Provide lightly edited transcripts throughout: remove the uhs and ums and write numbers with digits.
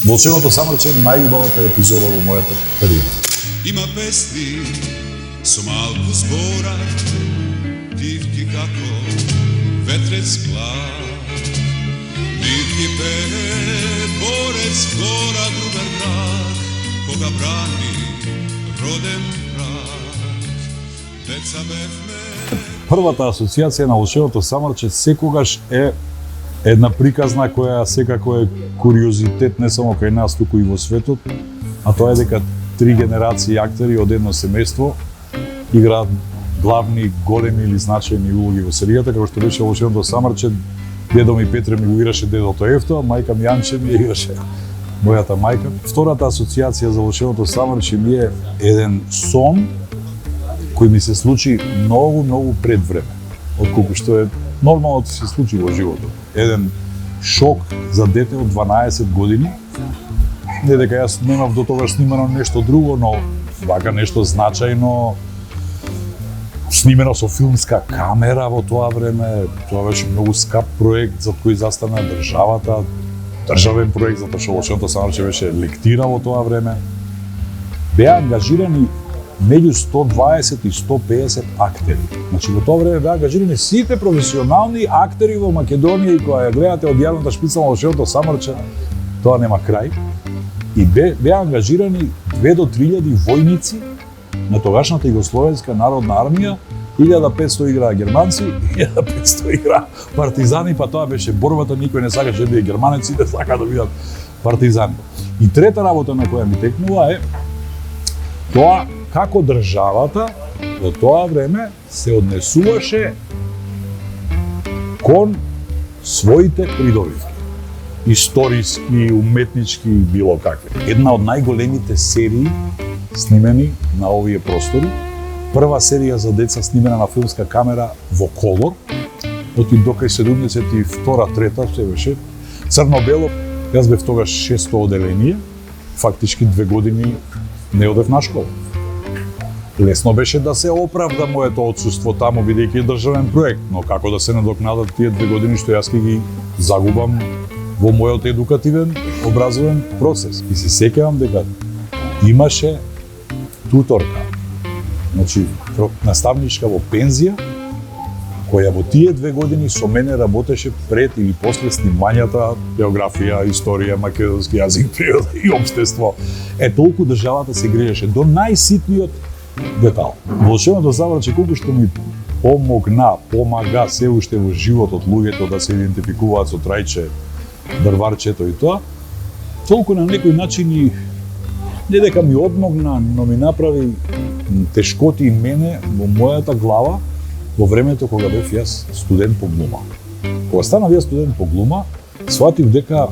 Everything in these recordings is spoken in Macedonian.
Волшебното самрче е најубавата епизода во мојата кариера. Има песни со малку збора, дивки како ветрец глад. Нитки пее борец гора другар брак, кога брани роден брак. Деца бевме. Првата асоциација на волшебното самрче секогаш е една приказна која секако е куриозитет не само кај нас, туку и во светот, а тоа е дека 3 генерации актери од едно семејство играат главни, големи или значајни улоги во серијата, како што беше волшебното самрче. Дедо ми Петре ми го играше дедото Евто, а мајка ми Јанче ми играше мојата мајка. Втората асоциација за волшебното самрче ми е еден сон кој ми се случи многу пред време, отколку што е нормално да се случи во животот. Еден шок за дете од 12 години. Не дека јас немав до тогаш снимано нешто друго, но вака нешто значајно, снимено со филмска камера во тоа време. Тоа беше многу скап проект за кој застана државата, државен проект, затоа што волшебното самрче беше лектира во тоа време. Беа ангажирани меѓу 120 и 150 актери. Значи, во тоа време беа ангажирани сите професионални актери во Македонија и кога ја гледате од јавната шпица на волшебното самрче, тоа нема крај. И беа ангажирани 2 до 3000 војници на тогашната Југословенска народна армија. 1500 играа германци, 1500 играа партизани, па тоа беше борбата, никој не сакаше да биде германец, сите сака да бидат партизани. И трета работа на која ми текнува е тоа како државата во тоа време се однесуваше кон своите придобивки. Историски, уметнички и било какви. Една од најголемите серии снимени на овие простори. Прва серија за деца снимена на филмска камера во колор. Оти докај 72-3 се беше црно-бело. Јас бев тогаш 600 оделение. Фактички 2 години не одев на школа. Лесно беше да се оправда моето отсуство таму, бидејќи е државен проект, но како да се надокнадат тие 2 години што јас ги загубам во мојот едукативен, образовен процес. И се сеќавам дека имаше туторка, значи наставничка во пензија, која во тие 2 години со мене работеше пред или после снимањата географија, историја, македонски јазик, природа и општество. Толку државата се грижеше до најситниот детал. Волшебното самрче колку што ми помага се уште во животот луѓето да се идентификуваат со трајче, дрварчето и тоа, толку на некој начин и не дека ми одмогна, но ми направи тешкоти и мене во мојата глава во времето кога бев јас студент по глума. Кога станав јас студент по глума, сватив дека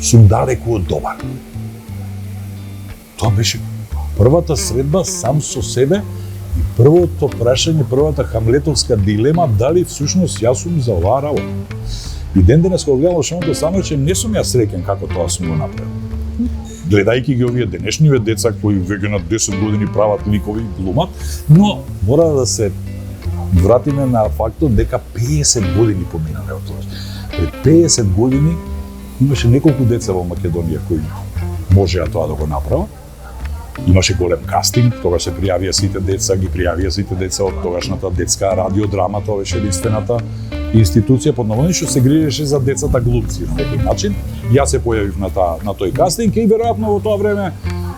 сум далеку од добар. Тоа беше првата средба сам со себе и првото прашање, првата хамлетовска дилема, дали всушност јас сум за оваа работа. И ден денес кога гледам волшебното самрче, не сум јас среќен како тоа сум го направил. Гледајќи ги овие денешниве деца кои веќе на 10 години прават ликови и глумат, но мора да се вратиме на фактот дека 50 години поминале од тоа. Пред 50 години имаше неколку деца во Македонија кои можеа тоа да го направат. Имаше голем кастинг, тогаш се пријавија сите деца од тогашната детска радиодрама, тоа беше единствената институција под наводни што се грижеше за децата глумци на некој начин. Јас се појавив на тој кастинг и веројатно во тоа време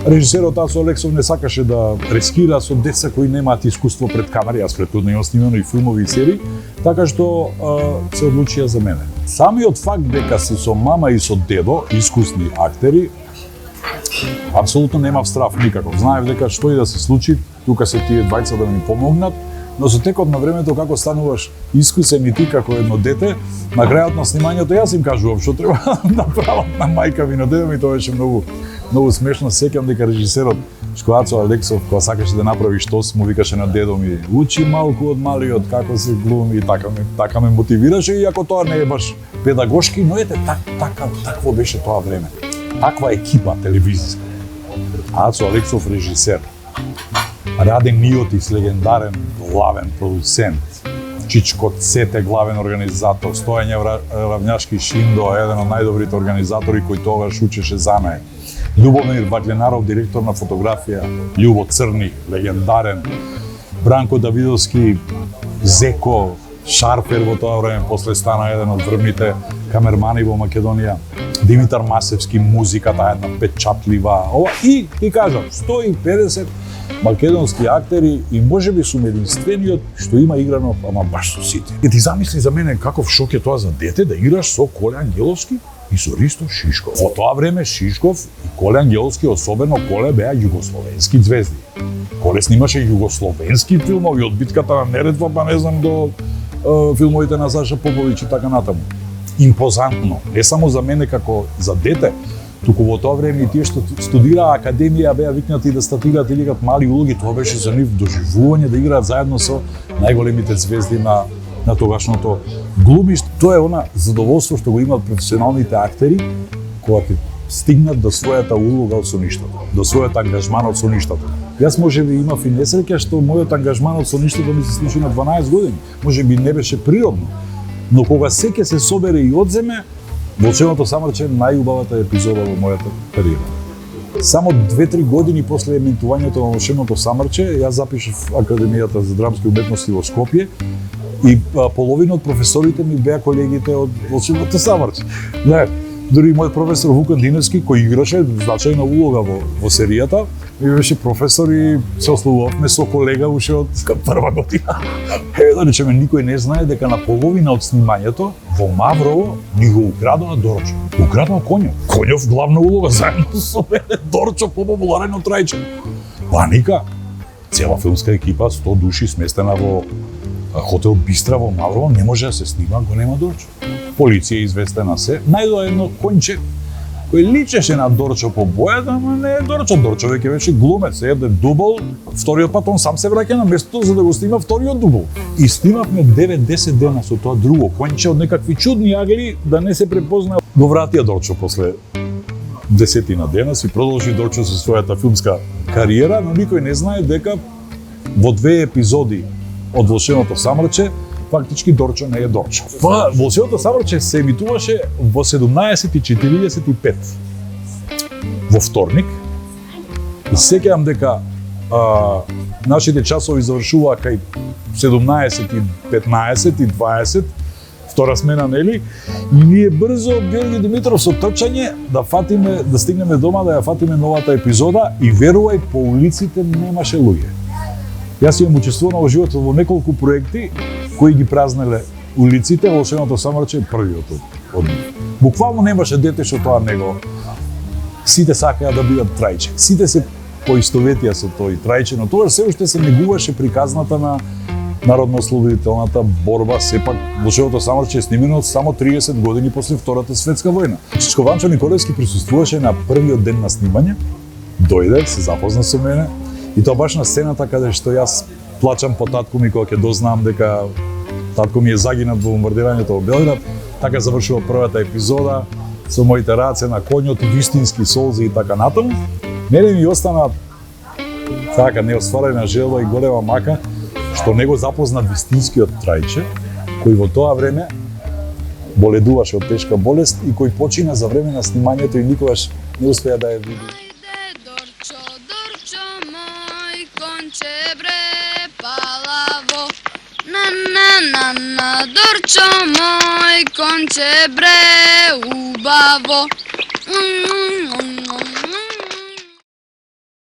режисерот Ацо Алексов не сакаше да рискира со деца кои немаат искуство пред камера. Јас претходно имам снимано и филмови и серии, така што се одлучија за мене. Самиот факт дека си со мама и со дедо, искусни актери, апсолутно немав страф никаков. Знаев дека што и да се случи, тука се тие двајца да ми помогнат, но со текот на времето како стануваш искусен и ти како едно дете, на крајот на снимањето јас им кажувам што треба да прават на мајка ми, на дедо ми, тоа беше многу смешно. Сеќам дека режисерот Ацо Алексов, кога сакаше да направи штос, му викаше на дедо ми: учи малку од малиот како се глуми, и така ме мотивираше, иако тоа не е баш педагошки, но ете такво беше тоа време. Таква екипа телевизиска. Ацо Алексов режисер, Раден Ниотис легендарен главен продуцент, Чичко Цете, главен организатор, Стојање Равњашки Шиндо, еден од најдобрите организатори кој тогаш учеше за мене. Љубомир Ваглинаров, директор на фотографија, Љубо Црни, легендарен, Бранко Давидовски, Зеко, Шарпер во тоа време, после стана еден од врвните камермани во Македонија, Димитар Масевски, музиката една печатлива, ова и ти кажам, 150 македонски актери и можеби сум единствениот што има играно, ама баш со сите. И ти замисли за мене каков шок е тоа за дете да играш со Коле Ангеловски и со Ристо Шишков. Во тоа време Шишков и Коле Ангеловски, особено Коле, беа југословенски звезди. Коле снимаше југословенски филмови од битката на Неретва, па не знам до филмовите на Саша Поповиќ и така натаму. Импозантно, не само за мене како за дете, туку во тоа време и тие што студираа академија беа викнати да статираат и играат мали улоги, тоа беше за нив доживување да играат заедно со најголемите звезди на тогашното глумиште. Тоа е она задоволство што го имаат професионалните актери кога ќе стигнат до својата улога со ништото, до својот ангажман со ништото. Јас можеби имав и несреќа што мојот ангажман со ништото ми се случи на 12 години. Можеби не беше природно, но кога сеќе се собере и одземе, Волшебното самрче е најубавата епизода во мојата кариера. Само 2-3 години после емитувањето на Волшебното самрче, јас запишав Академијата за драмски уметности во Скопје и половина од професорите ми беа колегите од Волшебното самрче. Не, дури мојот професор Вукан Диневски, кој играше значајна улога во серијата, ми беше професор и се ослувавме со колега уште од прва година. Да речеме, никој не знае дека на половина од снимањето во Маврово ни го украдоа Дорчо. Украдоа Коњов. Коњов главна улога заедно со мене, Дорчо попопуларен од Трајче. Паника. Цела филмска екипа, 100 души сместена во хотел Бистра во Маврово, не може да се снима, го нема Дорчо. Полиција известена се. Најдоа едно конче кој личеше на Дорчо по бојата, ама не е Дорчо. Дорчо веќе беше глумец, еде дубл, вториот пат он сам се враќа на местото за да го снима вториот дубл. И снимавме 9-10 дена со тоа друго конче од некакви чудни агли да не се препозна. Го вратија Дорчо после 10 дена, си продолжи Дорчо со својата филмска кариера, но никој не знае дека во 2 епизоди од Волшебното самрче фактички Дорчо не е Дорчо. Волшебното самрче се емитуваше во 17:45 во вторник. И сеќавам дека нашите часови завршуваа кај 17:15 и 20, втора смена, нели? И ние брзо Георги Димитров со трчање да стигнеме дома, да ја фатиме новата епизода и верувај, по улиците немаше луѓе. Јас имам учествувано во животот во неколку проекти кои ги празнеле улиците, Волшебното самрче е првиот од нив. Буквално немаше дете што тоа него. Сите сакаја да бидат Трајче. Сите се поистоветија со тој Трајче, но тоа се уште се негуваше приказната на народно-ослободителната борба. Сепак Волшебното самрче е снимено само 30 години после Втората светска војна. Чичко Ванчо Николевски присуствуваше на првиот ден на снимање. Дојде, се запозна со мене и тоа баш на сцената каде што јас плачам по татко ми кога ќе дознаам дека татко ми е загинат во бомбардирањето во Белград. Така завршува првата епизода со моите раце на коњот, вистински солзи и така натаму. Мене ми остана така неостварена желба и голема мака што него запозна вистинскиот Трајче, кој во тоа време боледуваше од тешка болест и кој почина за време на снимањето и никогаш не успеа да ја види. Дорчо мој конче бре убаво.